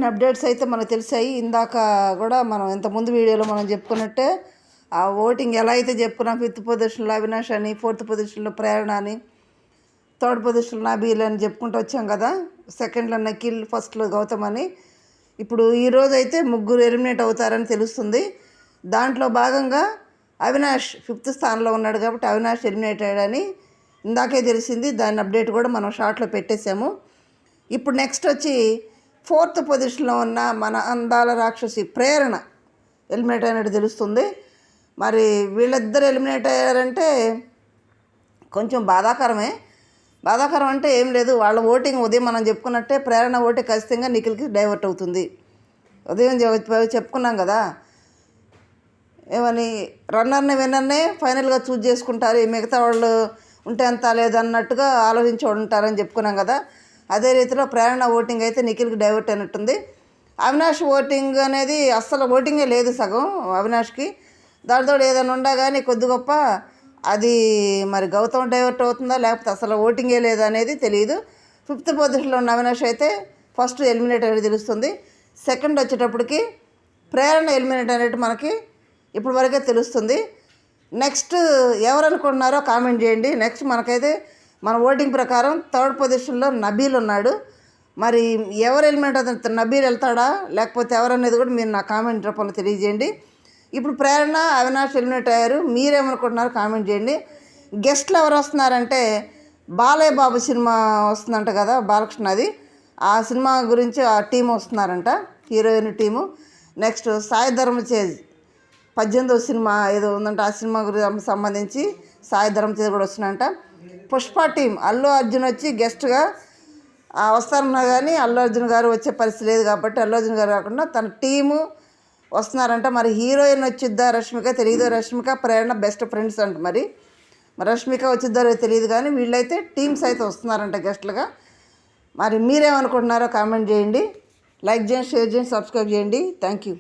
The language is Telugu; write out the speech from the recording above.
కొన్ని అప్డేట్స్ అయితే మనకు తెలిసాయి. ఇందాక కూడా మనం ఇంతకుముందు వీడియోలో మనం చెప్పుకున్నట్టే ఆ ఓటింగ్ ఎలా అయితే చెప్పుకున్నాం, 5th పొజిషన్లో అవినాష్ అని, 4th పొజిషన్లో ప్రేరణ అని, 3rd పొజిషన్లో నబీల్ అని చెప్పుకుంటూ వచ్చాం కదా. సెకండ్లో నకీల్, ఫస్ట్లో గౌతమ్ అని. ఇప్పుడు ఈరోజు అయితే 3 ఎలిమినేట్ అవుతారని తెలుస్తుంది. దాంట్లో భాగంగా అవినాష్ 5th స్థానంలో ఉన్నాడు కాబట్టి అవినాష్ ఎలిమినేట్ అయ్యాడని ఇందాకే తెలిసింది. దాని అప్డేట్ కూడా మనం షార్ట్లో పెట్టేశాము. ఇప్పుడు నెక్స్ట్ వచ్చి 4th పొజిషన్లో ఉన్న మన అందాల రాక్షసి ప్రేరణ ఎలిమినేట్ అయినట్టు తెలుస్తుంది. మరి వీళ్ళిద్దరు ఎలిమినేట్ అయ్యారంటే కొంచెం బాధాకరం అంటే ఏం లేదు. వాళ్ళ ఓటింగ్ ఉదయం మనం చెప్పుకున్నట్టే ప్రేరణ ఓటింగ్ ఖచ్చితంగా నిఖిల్కి డైవర్ట్ అవుతుంది. ఉదయం చెప్పుకున్నాం కదా, ఏమని రన్నర్ని విన్నర్నే ఫైనల్గా చూజ్ చేసుకుంటారు, మిగతా వాళ్ళు ఉంటే అంత లేదన్నట్టుగా ఆలోచించి ఉంటారని చెప్పుకున్నాం కదా. అదే రీతిలో ప్రేరణ ఓటింగ్ అయితే నిఖిల్కి డైవర్ట్ అయినట్టుంది. అవినాష్ ఓటింగ్ అనేది అస్సలు ఓటింగే లేదు సగం అవినాష్కి. దాంతో ఏదైనా ఉండా కానీ కొద్ది గొప్ప అది మరి గౌతమ్ డైవర్ట్ అవుతుందా లేకపోతే అసలు ఓటింగే లేదా అనేది తెలియదు. 5th పొజిషన్లో ఉన్న అవినాష్ అయితే ఫస్ట్ ఎలిమినేట్ అనేది తెలుస్తుంది. సెకండ్ వచ్చేటప్పటికి ప్రేరణ ఎలిమినేట్ అనేది మనకి ఇప్పుడు వరకే తెలుస్తుంది. నెక్స్ట్ ఎవరు అనుకుంటున్నారో కామెంట్ చేయండి. నెక్స్ట్ మనకైతే మన ఓటింగ్ ప్రకారం 3rd పొజిషన్లో నబీల్ ఉన్నాడు. మరి ఎవరు ఎలిమినేట్ అవుతారు, నబీల్ వెళ్తాడా లేకపోతే ఎవరనేది కూడా మీరు నా కామెంట్ రూపంలో తెలియజేయండి. ఇప్పుడు ప్రేరణ అవినాష్ ఎలిమినేట్ అయ్యారు, మీరేమనుకుంటున్నారో కామెంట్ చేయండి. గెస్ట్లు ఎవరు వస్తున్నారంటే బాలయ్య బాబు సినిమా వస్తుందంట కదా, బాలకృష్ణ, అది ఆ సినిమా గురించి ఆ టీం వస్తున్నారంట, heroine team. Next Sai Dharamtej 18వ సినిమా ఏదో ఉందంట, ఆ సినిమా గురించి సంబంధించి సాయి ధర్మతేజ్ కూడా వస్తున్నారంట. పుష్ప టీం అల్లు అర్జున్ వచ్చి గెస్ట్గా వస్తారన్నా కానీ అల్లు అర్జున్ గారు వచ్చే పరిస్థితి లేదు కాబట్టి అల్లు అర్జున్ గారు కాకుండా తన టీము వస్తున్నారంట. మరి హీరోయిన్ వచ్చిద్దా రష్మిక తెలియదు. రష్మిక ప్రేరణ బెస్ట్ ఫ్రెండ్స్ అంట. మరి రష్మిక వచ్చిద్దో తెలియదు కానీ వీళ్ళైతే టీమ్స్ అయితే వస్తున్నారంట గెస్ట్లుగా. మరి మీరేమనుకుంటున్నారో కామెంట్ చేయండి, లైక్ చేయండి, షేర్ చేయండి, సబ్స్క్రైబ్ చేయండి. Thank you.